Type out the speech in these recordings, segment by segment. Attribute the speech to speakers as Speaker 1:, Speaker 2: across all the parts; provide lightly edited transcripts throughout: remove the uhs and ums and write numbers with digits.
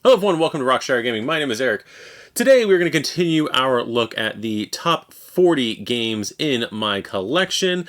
Speaker 1: Hello everyone, welcome to RockShire Gaming. My name is Eric. Today we're going to continue our look at the top 40 games in my collection.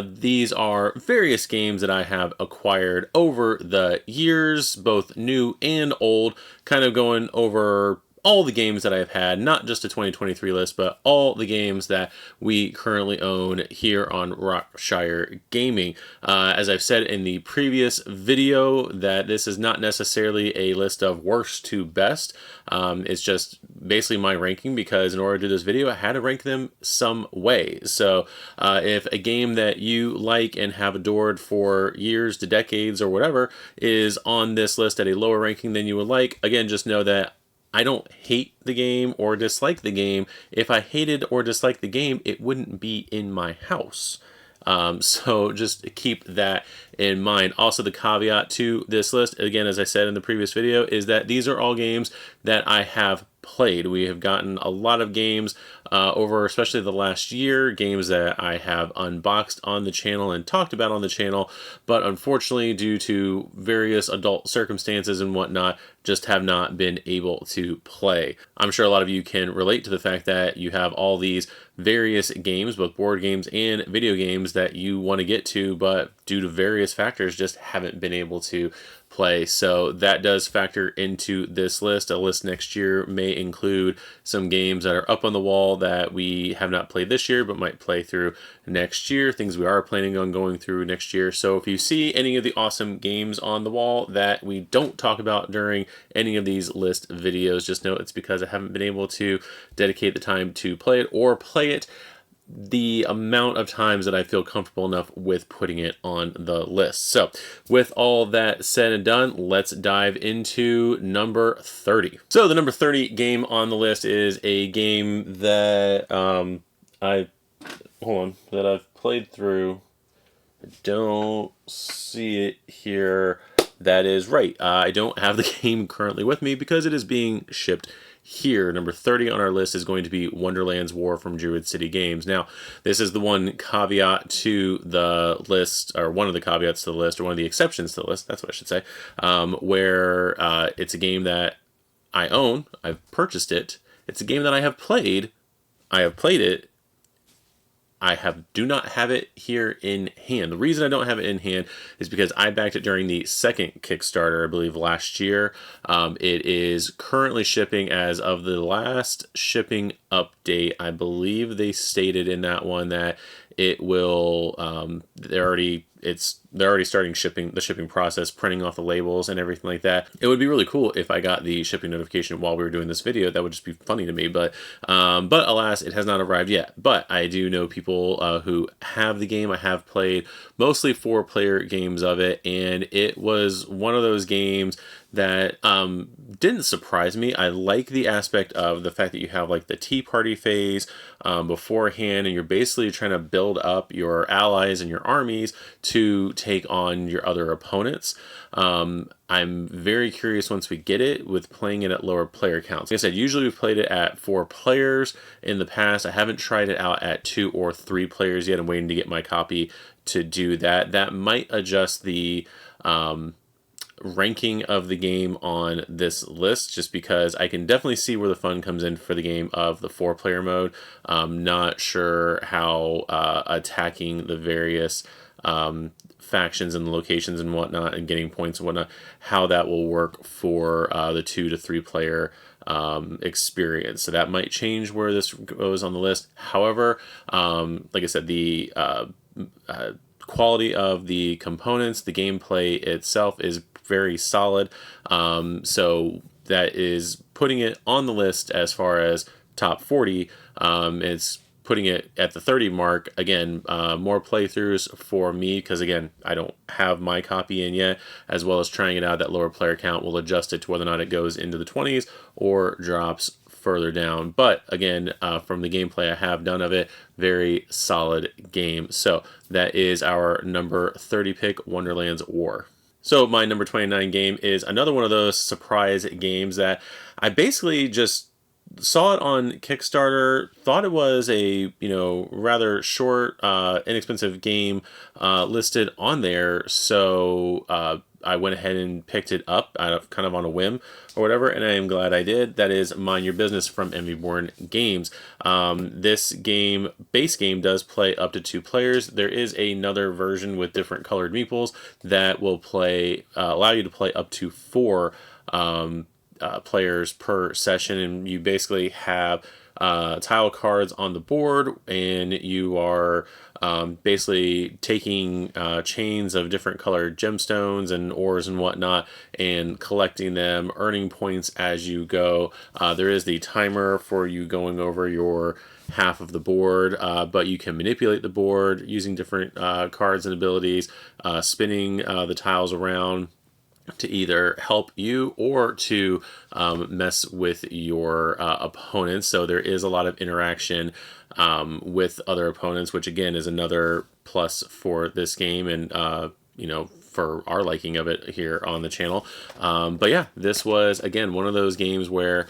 Speaker 1: These are various games that I have acquired over the years, both new and old, kind of going over all the games that I've had, not just a 2023 list, but all the games that we currently own here on RockShire Gaming. As I've said in the previous video, that this is not necessarily a list of worst to best. It's just basically my ranking, because in order to do this video, I had to rank them some way. So if a game that you like and have adored for years to decades or whatever is on this list at a lower ranking than you would like, again, just know that I don't hate the game or dislike the game. If I hated or disliked the game, it wouldn't be in my house. So just keep that in mind. Also, the caveat to this list, again, as I said in the previous video, is that these are all games that I have played. We have gotten a lot of games over especially the last year, games that I have unboxed on the channel and talked about on the channel, but unfortunately due to various adult circumstances and whatnot, just have not been able to play. I'm sure a lot of you can relate to the fact that you have all these various games, both board games and video games, that you want to get to, but due to various factors just haven't been able to play. So that does factor into this list. A list next year may include some games that are up on the wall that we have not played this year but might play through next year, things we are planning on going through next year. So if you see any of the awesome games on the wall that we don't talk about during any of these list videos, just know it's because I haven't been able to dedicate the time to play it, or play it the amount of times that I feel comfortable enough with putting it on the list. So with all that said and done, let's dive into number 30. So the number 30 game on the list is a game that that I've played through. I don't see it here. That is right. I don't have the game currently with me because it is being shipped here. Number 30 on our list is going to be Wonderland's War from Druid City Games. Now, this is the one caveat to the list, or one of the caveats to the list, or one of the exceptions to the list, that's what I should say, where it's a game that I own, I've purchased it, it's a game that I have played it, do not have it here in hand. The reason I don't have it in hand is because I backed it during the second Kickstarter, I believe, last year. It is currently shipping as of the last shipping update. I believe they stated in that one that it will, they're already starting the shipping process, printing off the labels and everything like that. It would be really cool if I got the shipping notification while we were doing this video. That would just be funny to me, but alas, it has not arrived yet. But I do know people who have the game. I have played mostly 4-player games of it, and it was one of those games that didn't surprise me. I like the aspect of the fact that you have like the tea party phase beforehand, and you're basically trying to build up your allies and your armies to take on your other opponents. I'm very curious once we get it with playing it at lower player counts. Like I said, usually we've played it at 4 players in the past. I haven't tried it out at 2 or 3 players yet. I'm waiting to get my copy to do that. That might adjust the ranking of the game on this list, just because I can definitely see where the fun comes in for the game of the 4-player mode. I'm not sure how attacking the various factions and locations and whatnot and getting points and whatnot, how that will work for the 2 to 3 player experience. So that might change where this goes on the list. However, like I said, the quality of the components, the gameplay itself is very solid. So that is putting it on the list as far as top 40. It's putting it at the 30 mark. Again, more playthroughs for me, because again, I don't have my copy in yet, as well as trying it out. That lower player count will adjust it to whether or not it goes into the 20s or drops further down. But again, from the gameplay I have done of it, very solid game. So that is our number 30 pick, Wonderland's War. So my number 29 game is another one of those surprise games that I basically just saw it on Kickstarter, thought it was a, rather short, inexpensive game listed on there. So I went ahead and picked it up kind of on a whim or whatever, and I am glad I did. That is Mind Your Business from Envy Born Games. This base game does play up to 2 players. There is another version with different colored meeples that will allow you to play up to 4 players per session, and you basically have tile cards on the board, and you are basically taking chains of different colored gemstones and ores and whatnot and collecting them, earning points as you go. There is the timer for you going over your half of the board, but you can manipulate the board using different cards and abilities, spinning the tiles around to either help you or to mess with your opponents. So there is a lot of interaction with other opponents, which again is another plus for this game, and for our liking of it here on the channel. But yeah, this was again one of those games where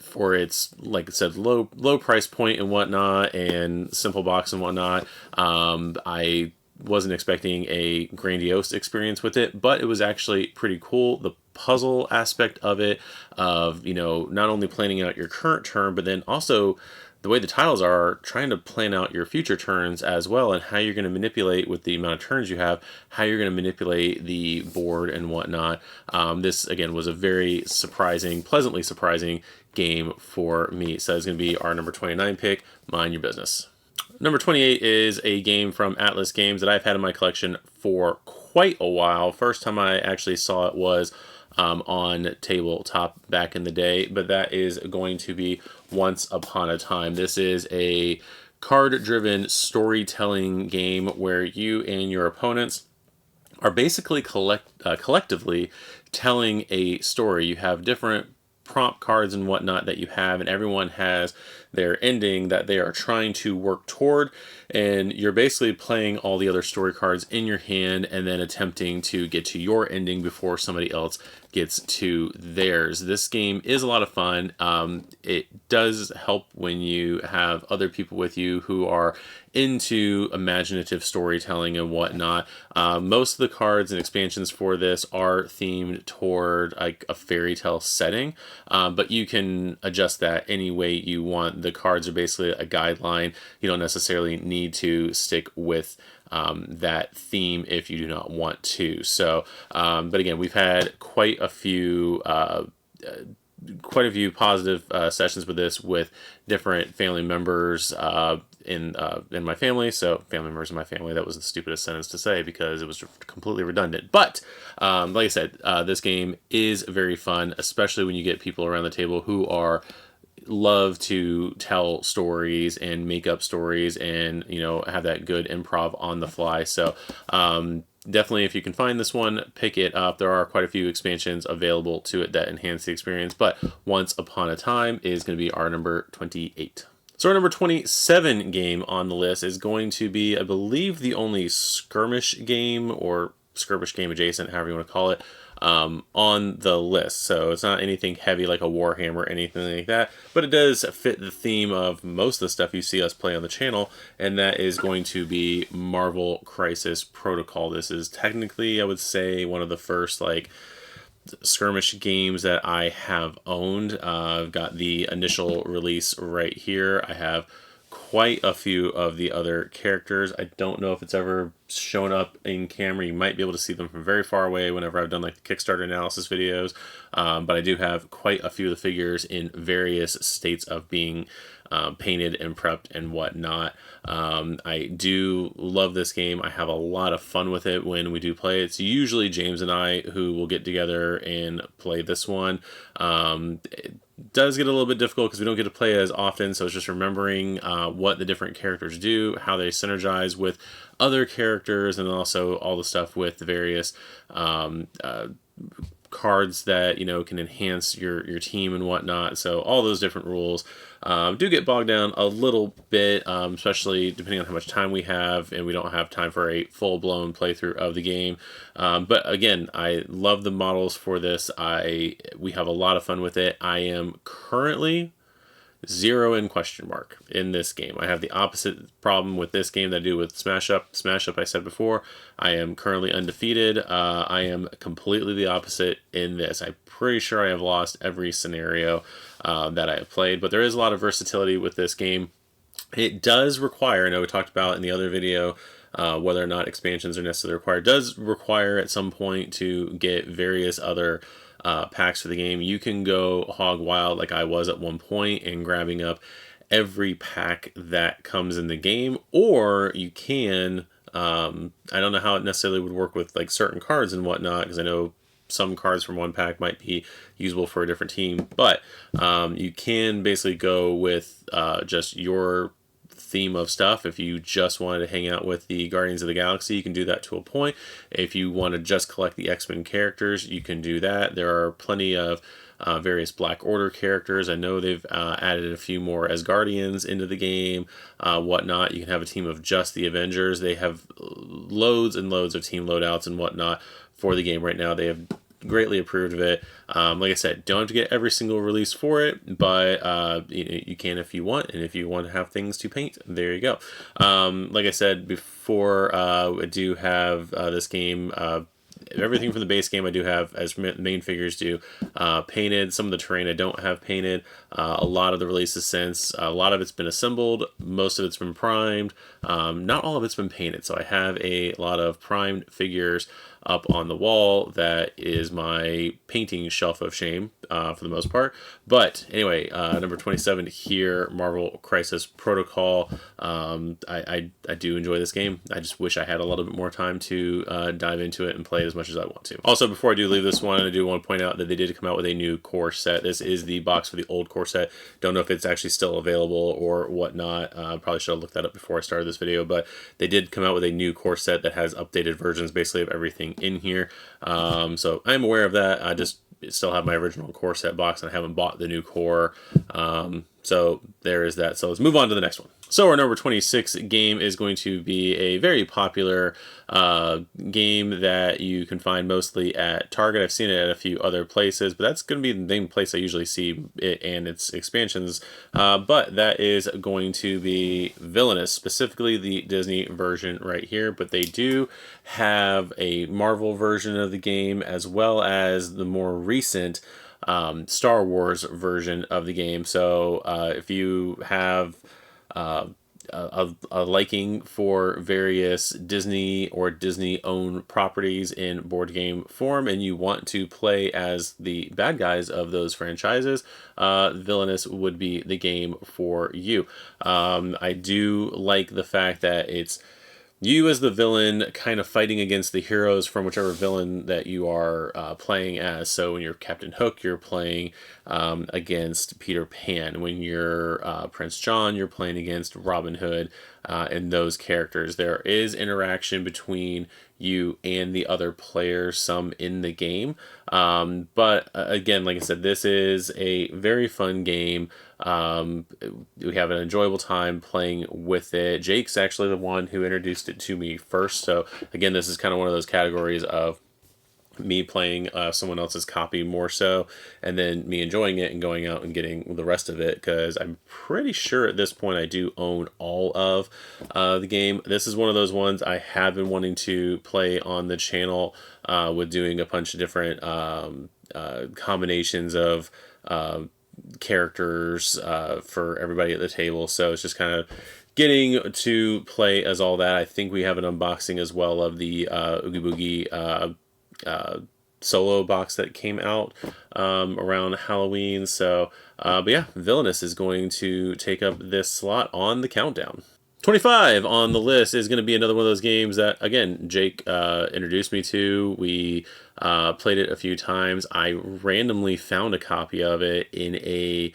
Speaker 1: for its, like I said, low price point and whatnot, and simple box and whatnot, I wasn't expecting a grandiose experience with it, but it was actually pretty cool. The puzzle aspect of it, of not only planning out your current turn, but then also the way the tiles are, trying to plan out your future turns as well, and how you're going to manipulate with the amount of turns you have, how you're going to manipulate the board and whatnot. This again was a very pleasantly surprising game for me. So it's going to be our number 29 pick, Mind Your Business. Number 28 is a game from Atlas Games that I've had in my collection for quite a while. First time I actually saw it was on tabletop back in the day, but that is going to be Once Upon a Time. This is a card-driven storytelling game where you and your opponents are basically collectively telling a story. You have different prompt cards and whatnot that you have, and everyone has their ending that they are trying to work toward, and you're basically playing all the other story cards in your hand and then attempting to get to your ending before somebody else gets to theirs. This game is a lot of fun. It does help when you have other people with you who are into imaginative storytelling and whatnot. Most of the cards and expansions for this are themed toward like a fairy tale setting, but you can adjust that any way you want. The cards are basically a guideline. You don't necessarily need to stick with that theme if you do not want to. So, but again, we've had quite a few positive sessions with this, with different family members in my family. So family members in my family, that was the stupidest sentence to say because it was completely redundant. But like I said, this game is very fun, especially when you get people around the table who love to tell stories and make up stories and have that good improv on the fly. So definitely, if you can find this one, pick it up. There are quite a few expansions available to it that enhance the experience, but Once Upon a Time is going to be our number 28. So our number 27 game on the list is going to be, I believe, the only skirmish game or skirmish game adjacent, however you want to call it, on the list. So it's not anything heavy like a Warhammer or anything like that, but it does fit the theme of most of the stuff you see us play on the channel, and that is going to be Marvel Crisis Protocol. This is technically, I would say, one of the first skirmish games that I have owned. I've got the initial release right here. I have quite a few of the other characters. I don't know if it's ever shown up in camera. You might be able to see them from very far away whenever I've done like the Kickstarter analysis videos, but I do have quite a few of the figures in various states of being painted and prepped and whatnot. I do love this game. I have a lot of fun with it when we do play it. It's usually James and I who will get together and play this one. It does get a little bit difficult because we don't get to play it as often, so it's just remembering what the different characters do, how they synergize with other characters, and also all the stuff with the various cards that can enhance your team and whatnot. So all those different rules do get bogged down a little bit, especially depending on how much time we have, and we don't have time for a full-blown playthrough of the game. But again, I love the models for this. We have a lot of fun with it. I am currently Zero in question mark in this game. I have the opposite problem with this game that I do with Smash Up. Smash Up, I said before, I am currently undefeated. I am completely the opposite in this. I'm pretty sure I have lost every scenario that I have played, but there is a lot of versatility with this game. It does require, I know we talked about in the other video, whether or not expansions are necessarily required. It does require at some point to get various other packs for the game. You can go hog wild like I was at one point and grabbing up every pack that comes in the game, or you can, I don't know how it necessarily would work with like certain cards and whatnot, because I know some cards from one pack might be usable for a different team, but you can basically go with just your theme of stuff. If you just wanted to hang out with the Guardians of the Galaxy, you can do that to a point. If you want to just collect the X-Men characters, you can do that. There are plenty of various Black Order characters. I know they've added a few more as Guardians into the game, whatnot. You can have a team of just the Avengers. They have loads and loads of team loadouts and whatnot for the game right now. They have greatly approved of it. Like I said, don't have to get every single release for it, but you can if you want, and if you want to have things to paint, there you go. Like I said before, I do have this game, everything from the base game I do have, as main figures do, painted. Some of the terrain I don't have painted. A lot of the releases since, a lot of it's been assembled, most of it's been primed, not all of it's been painted, so I have a lot of primed figures up on the wall. That is my painting shelf of shame for the most part. But anyway, number 27 here, Marvel Crisis Protocol. I do enjoy this game. I just wish I had a little bit more time to dive into it and play it as much as I want to. Also, before I do leave this one, I do want to point out that they did come out with a new core set. This is the box for the old core set. Don't know if it's actually still available or whatnot. Probably should have looked that up before I started this video, but they did come out with a new core set that has updated versions basically of everything in here. So I'm aware of that. I just still have my original core set box and I haven't bought the new core. So there is that. So let's move on to the next one. So our number 26 game is going to be a very popular game that you can find mostly at Target. I've seen it at a few other places, but that's going to be the main place I usually see it and its expansions. But that is going to be Villainous, specifically the Disney version right here. But they do have a Marvel version of the game as well as the more recent Star Wars version of the game. So if you have a liking for various Disney or Disney-owned properties in board game form, and you want to play as the bad guys of those franchises, Villainous would be the game for you. I do like the fact that it's you as the villain kind of fighting against the heroes from whichever villain that you are playing as. So when you're Captain Hook, you're playing against Peter Pan. When you're Prince John, you're playing against Robin Hood and those characters. There is interaction between you and the other players, some in the game. But again, like I said, this is a very fun game. We have an enjoyable time playing with it. Jake's actually the one who introduced it to me first. So again, this is kind of one of those categories of me playing someone else's copy more so, and then me enjoying it and going out and getting the rest of it, because I'm pretty sure at this point I do own all of the game. This is one of those ones I have been wanting to play on the channel with doing a bunch of different combinations of characters for everybody at the table. So it's just kind of getting to play as all that. I think we have an unboxing as well of the Oogie Boogie solo box that came out around Halloween. So but yeah, Villainous is going to take up this slot on the countdown. 25 on the list is going to be another one of those games that, again, Jake introduced me to. We played it a few times. I randomly found a copy of it in a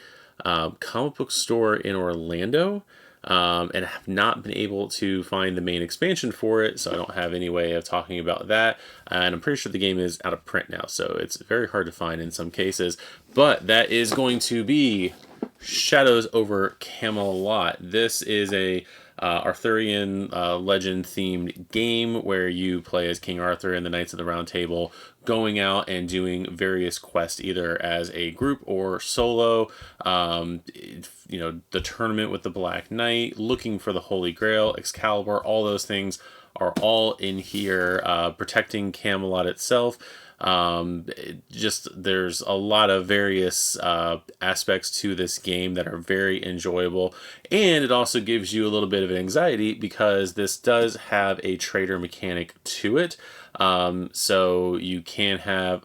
Speaker 1: comic book store in Orlando, and have not been able to find the main expansion for it, so I don't have any way of talking about that. And I'm pretty sure the game is out of print now, so it's very hard to find in some cases. But that is going to be Shadows over Camelot. This is a Arthurian legend themed game where you play as King Arthur and the Knights of the Round Table, going out and doing various quests either as a group or solo. The tournament with the Black Knight, looking for the Holy Grail, Excalibur, all those things are all in here, protecting Camelot itself. There's a lot of various aspects to this game that are very enjoyable, and it also gives you a little bit of anxiety because this does have a trader mechanic to it. So you can have,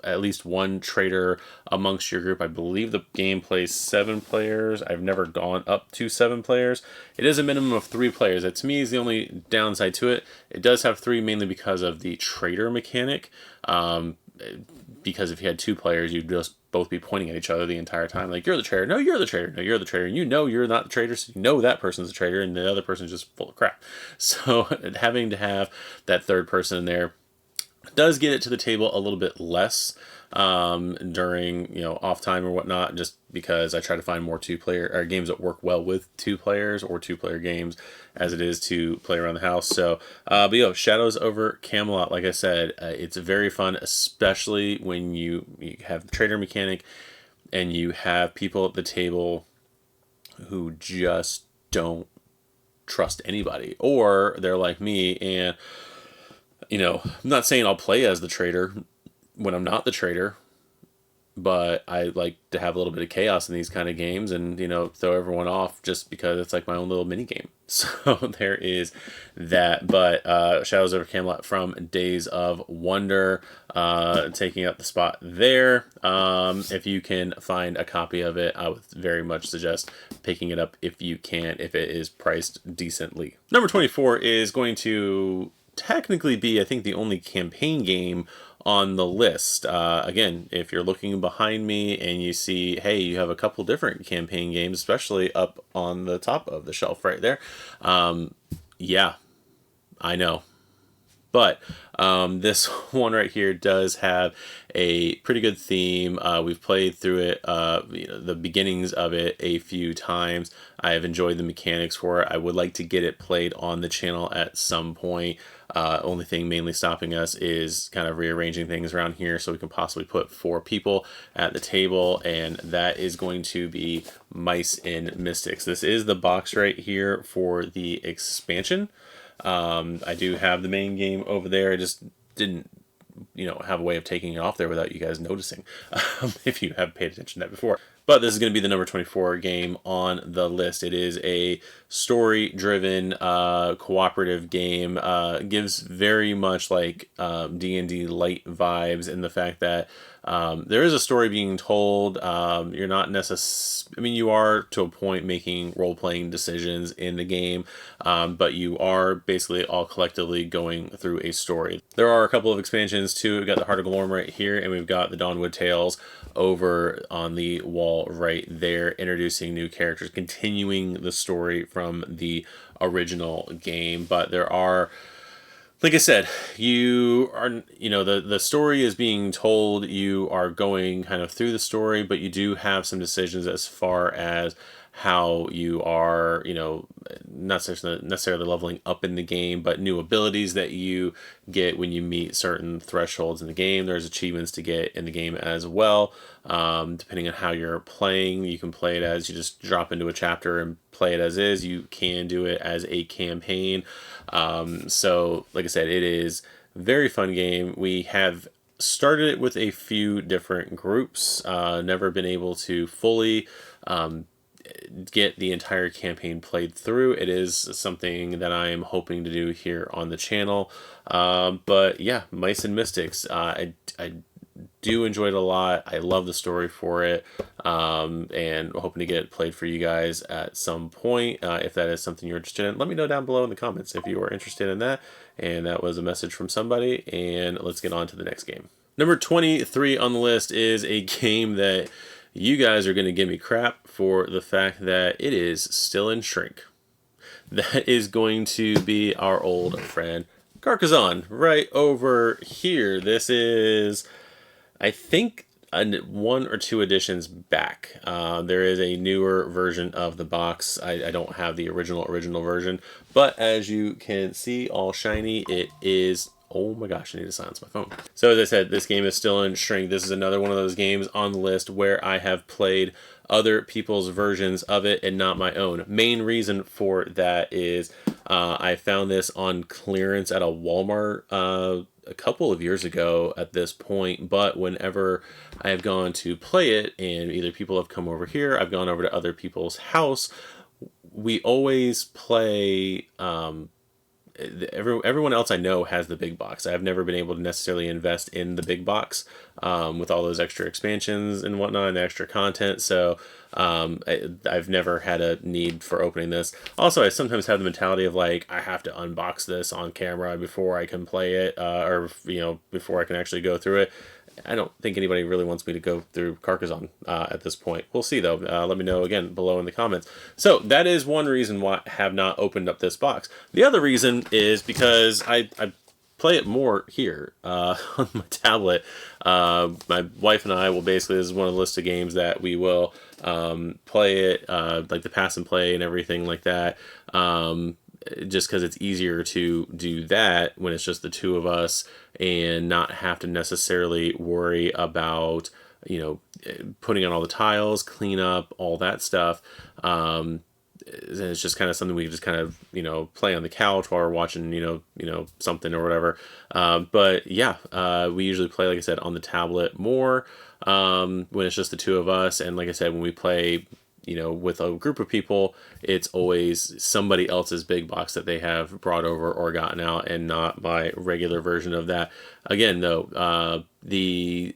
Speaker 1: at least one trader amongst your group. I believe the game plays 7 players. I've never gone up to 7 players. It is a minimum of 3 players. That to me is the only downside to it. It does have 3 mainly because of the trader mechanic. Because if you had 2 players, you'd just both be pointing at each other the entire time. Like, you're the traitor. No, you're the traitor. No, you're the traitor. And you're not the traitor, so you know that person's the traitor, and the other person's just full of crap. So having to have that third person in there does get it to the table a little bit less during off time or whatnot, just because I try to find more 2-player or games that work well with 2 players or 2-player games as it is to play around the house. So Shadows over Camelot, like I said, it's very fun, especially when you have the trader mechanic and you have people at the table who just don't trust anybody, or they're like me and I'm not saying I'll play as the traitor when I'm not the traitor, but I like to have a little bit of chaos in these kind of games and, throw everyone off just because it's like my own little mini game. So there is that. But Shadows over Camelot from Days of Wonder, taking up the spot there. If you can find a copy of it, I would very much suggest picking it up if you can, if it is priced decently. Number 24 is going to technically be, I think, the only campaign game on the list. Again, if you're looking behind me and you see, hey, you have a couple different campaign games, especially up on the top of the shelf right there. Yeah, I know. But this one right here does have a pretty good theme. We've played through it, the beginnings of it a few times. I have enjoyed the mechanics for it. I would like to get it played on the channel at some point. Only thing mainly stopping us is kind of rearranging things around here so we can possibly put 4 people at the table, and that is going to be Mice and Mystics. This is the box right here for the expansion. I do have the main game over there. I just didn't, have a way of taking it off there without you guys noticing, if you have paid attention to that before. But this is going to be the number 24 game on the list. It is a story-driven, cooperative game. Gives very much like D&D light vibes in the fact that there is a story being told. You're not necessarily, you are to a point making role-playing decisions in the game, but you are basically all collectively going through a story. There are a couple of expansions too. We've got the Heart of Glorm right here, and we've got the Dawnwood Tales over on the wall right there, introducing new characters, continuing the story from the original game. But there are, like I said, you are, the story is being told. You are going kind of through the story, but you do have some decisions as far as how you are, not necessarily leveling up in the game, but new abilities that you get when you meet certain thresholds in the game. There's achievements to get in the game as well. Depending on how you're playing, you can play it as you just drop into a chapter and play it as is. You can do it as a campaign. So like I said, it is a very fun game. We have started it with a few different groups. Never been able to fully get the entire campaign played through. It is something that I am hoping to do here on the channel. But yeah, Mice and Mystics, I do enjoy it a lot. I love the story for it, and hoping to get it played for you guys at some point. If that is something you're interested in, let me know down below in the comments if you are interested in that. And that was a message from somebody, and let's get on to the next game. Number 23 on the list is a game that you guys are going to give me crap for the fact that it is still in shrink. That is going to be our old friend Carcassonne right over here. This is, I think, one or two editions back. There is a newer version of the box. I don't have the original version, but as you can see, all shiny, it is. Oh my gosh, I need to silence my phone. So as I said, this game is still in shrink. This is another one of those games on the list where I have played other people's versions of it and not my own. Main reason for that is I found this on clearance at a Walmart a couple of years ago at this point, but whenever I have gone to play it and either people have come over here, I've gone over to other people's house, we always play everyone else I know has the big box. I've never been able to necessarily invest in the big box with all those extra expansions and whatnot and the extra content. So I've never had a need for opening this. Also, I sometimes have the mentality of like, I have to unbox this on camera before I can play it, or before I can actually go through it. I don't think anybody really wants me to go through Carcassonne at this point. We'll see, though. Let me know, again, below in the comments. So that is one reason why I have not opened up this box. The other reason is because I play it more here on my tablet. My wife and I will basically, this is one of the list of games that we will play it, like the pass and play and everything like that. Just because it's easier to do that when it's just the two of us and not have to necessarily worry about, putting on all the tiles, clean up, all that stuff. And it's just kind of something we just kind of, play on the couch while we're watching, something or whatever. But yeah, we usually play, like I said, on the tablet more when it's just the two of us. And like I said, when we play, with a group of people, it's always somebody else's big box that they have brought over or gotten out and not my regular version of that. Again, though, the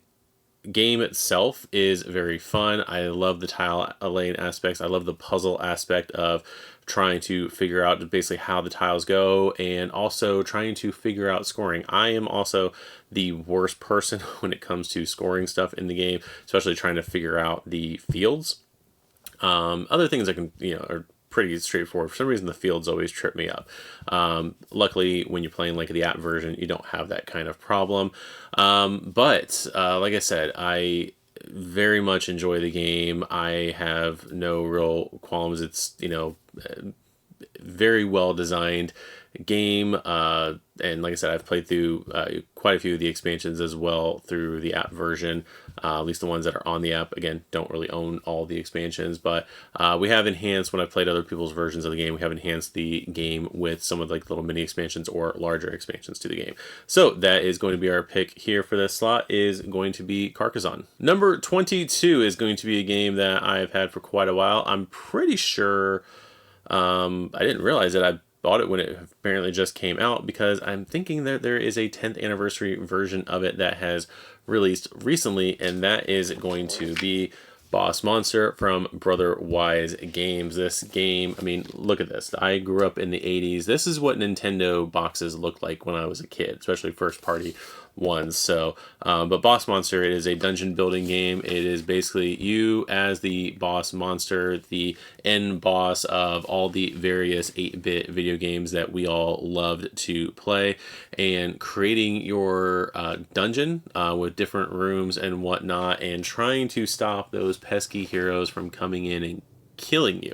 Speaker 1: game itself is very fun. I love the tile laying aspects. I love the puzzle aspect of trying to figure out basically how the tiles go and also trying to figure out scoring. I am also the worst person when it comes to scoring stuff in the game, especially trying to figure out the fields. Other things I can, are pretty straightforward. For some reason, the fields always trip me up. Luckily, when you're playing like the app version, you don't have that kind of problem. But like I said, I very much enjoy the game. I have no real qualms. It's, very well designed game. And like I said, I've played through quite a few of the expansions as well through the app version, at least the ones that are on the app. Again, don't really own all the expansions, but we have enhanced, when I've played other people's versions of the game, we have enhanced the game with some of like little mini expansions or larger expansions to the game. So that is going to be our pick here for this slot, is going to be Carcassonne. Number 22 is going to be a game that I've had for quite a while. I'm pretty sure I didn't realize that I bought it when it apparently just came out, because I'm thinking that there is a 10th anniversary version of it that has released recently, and that is going to be Boss Monster from Brother Wise Games. This game, I mean, look at this. I grew up in the 80s. This is what Nintendo boxes looked like when I was a kid, especially first party ones. So, but Boss Monster, it is a dungeon building game. It is basically you as the boss monster, the end boss of all the various 8-bit video games that we all loved to play, and creating your dungeon with different rooms and whatnot, and trying to stop those pesky heroes from coming in and killing you.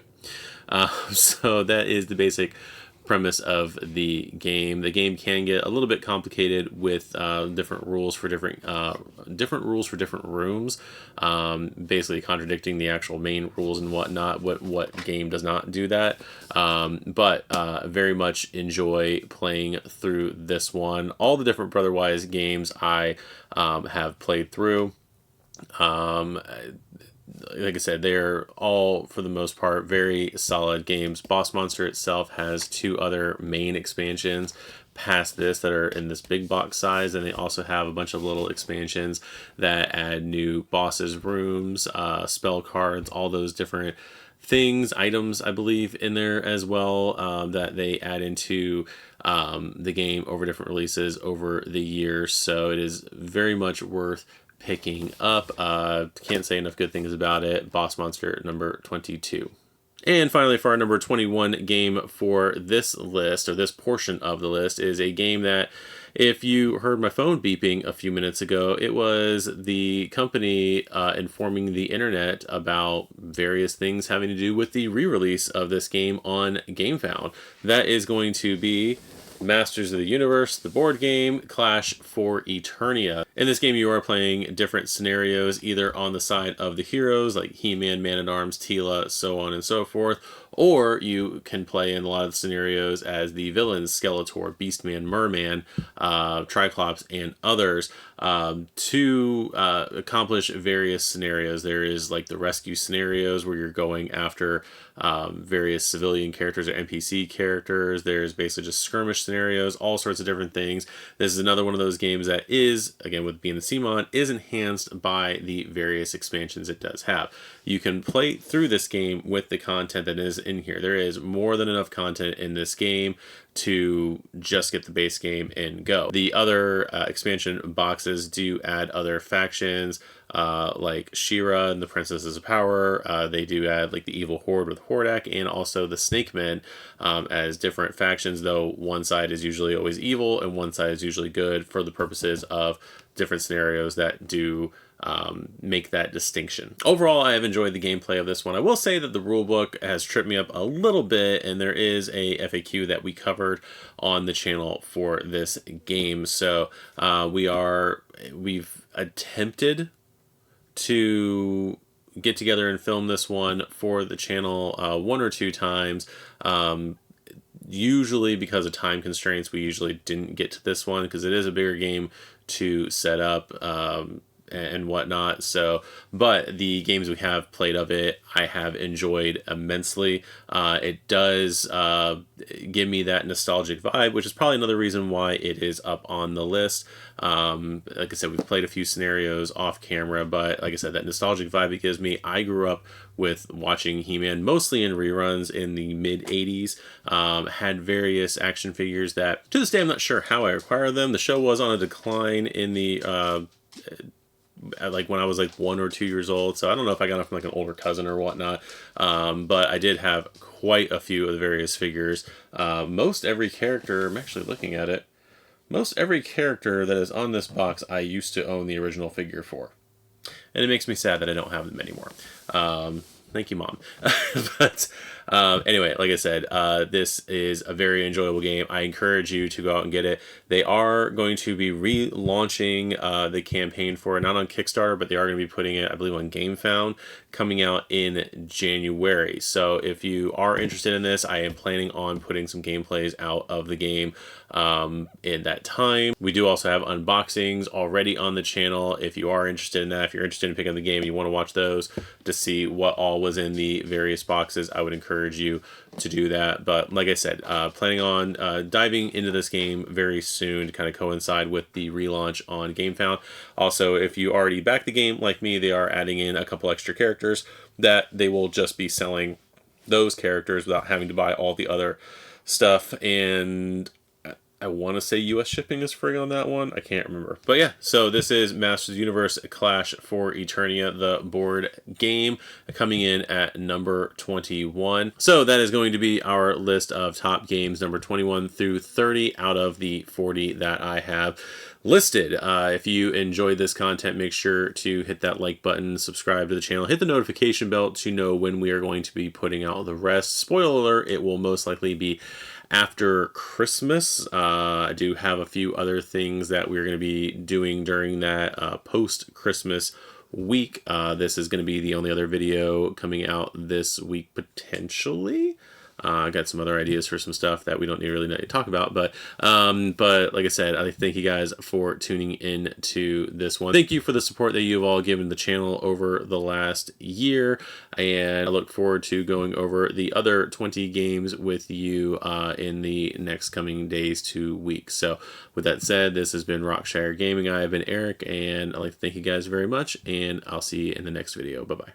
Speaker 1: So that is the basic premise of the game. The game can get a little bit complicated with different rules for different rooms, basically contradicting the actual main rules and whatnot. What game does not do that? But very much enjoy playing through this one. All the different Brotherwise games I have played through. Like I said, they're all, for the most part, very solid games. Boss Monster itself has 2 other main expansions past this that are in this big box size, and they also have a bunch of little expansions that add new bosses, rooms, spell cards, all those different things, items, I believe, in there as well, that they add into the game over different releases over the years. So it is very much worth picking up. Can't say enough good things about it. Boss Monster number 22. And finally, for our number 21 game for this list, or this portion of the list, is a game that If you heard my phone beeping a few minutes ago, it was the company informing the internet about various things having to do with the re-release of this game on GameFound. That is going to be Masters of the Universe, the board game, Clash for Eternia. In this game, you are playing different scenarios, either on the side of the heroes, like He-Man, Man-at-Arms, Teela, so on and so forth, or you can play in a lot of the scenarios as the villains, Skeletor, Beastman, Merman, Triclops, and others, to accomplish various scenarios. There is like the rescue scenarios where you're going after various civilian characters or NPC characters. There's basically just skirmish scenarios, all sorts of different things. This is another one of those games that is, again, with being the CMOD, is enhanced by the various expansions it does have. You can play through this game with the content that is in here. There is more than enough content in this game to just get the base game and go. The other expansion boxes do add other factions, like She-Ra and the Princesses of Power. They do add like the Evil Horde with Hordak, and also the Snake Men as different factions, though one side is usually always evil and one side is usually good for the purposes of different scenarios that do make that distinction. Overall, I have enjoyed the gameplay of this one. I will say that the rulebook has tripped me up a little bit, and there is a FAQ that we covered on the channel for this game. So we've attempted to get together and film this one for the channel one or two times. Usually because of time constraints, we usually didn't get to this one because it is a bigger game to set up and whatnot. So, but the games we have played of it, I have enjoyed immensely. It does give me that nostalgic vibe, which is probably another reason why it is up on the list. Like I said, we've played a few scenarios off camera, but like I said, that nostalgic vibe it gives me. I grew up with watching He-Man mostly in reruns in the mid-'80s. Had various action figures that, to this day, I'm not sure how I acquired them. The show was on a decline in the like when I was like 1 or 2 years old, so I don't know if I got it from like an older cousin or whatnot, but I did have quite a few of the various figures. Most every character, I'm actually looking at it, most every character that is on this box I used to own the original figure for, and it makes me sad that I don't have them anymore. Thank you, Mom. But anyway, like I said, this is a very enjoyable game. I encourage you to go out and get it. They are going to be relaunching the campaign for it, not on Kickstarter, but they are going to be putting it, I believe, on GameFound, coming out in January. So if you are interested in this, I am planning on putting some gameplays out of the game in that time. We do also have unboxings already on the channel. If you are interested in that, if you're interested in picking up the game and you want to watch those to see what all was in the various boxes, I would encourage you to do that. But like I said, planning on diving into this game very soon to kind of coincide with the relaunch on GameFound. Also, if you already backed the game like me, they are adding in a couple extra characters that they will just be selling those characters without having to buy all the other stuff. And I want to say US shipping is free on that one. I can't remember. But yeah, so this is Masters of the Universe Clash for Eternia, the board game, coming in at number 21. So that is going to be our list of top games, number 21 through 30 out of the 40 that I have listed. If you enjoyed this content, make sure to hit that like button, subscribe to the channel, hit the notification bell to know when we are going to be putting out the rest. Spoiler alert, it will most likely be after Christmas. I do have a few other things that we're going to be doing during that post-Christmas week. This is going to be the only other video coming out this week, potentially. I got some other ideas for some stuff that we don't really need to talk about, but like I said, I thank you guys for tuning in to this one. Thank you for the support that you've all given the channel over the last year, and I look forward to going over the other 20 games with you in the next coming days to weeks. So with that said, this has been RockShire Gaming. I have been Eric, and I'd like to thank you guys very much, and I'll see you in the next video. Bye-bye.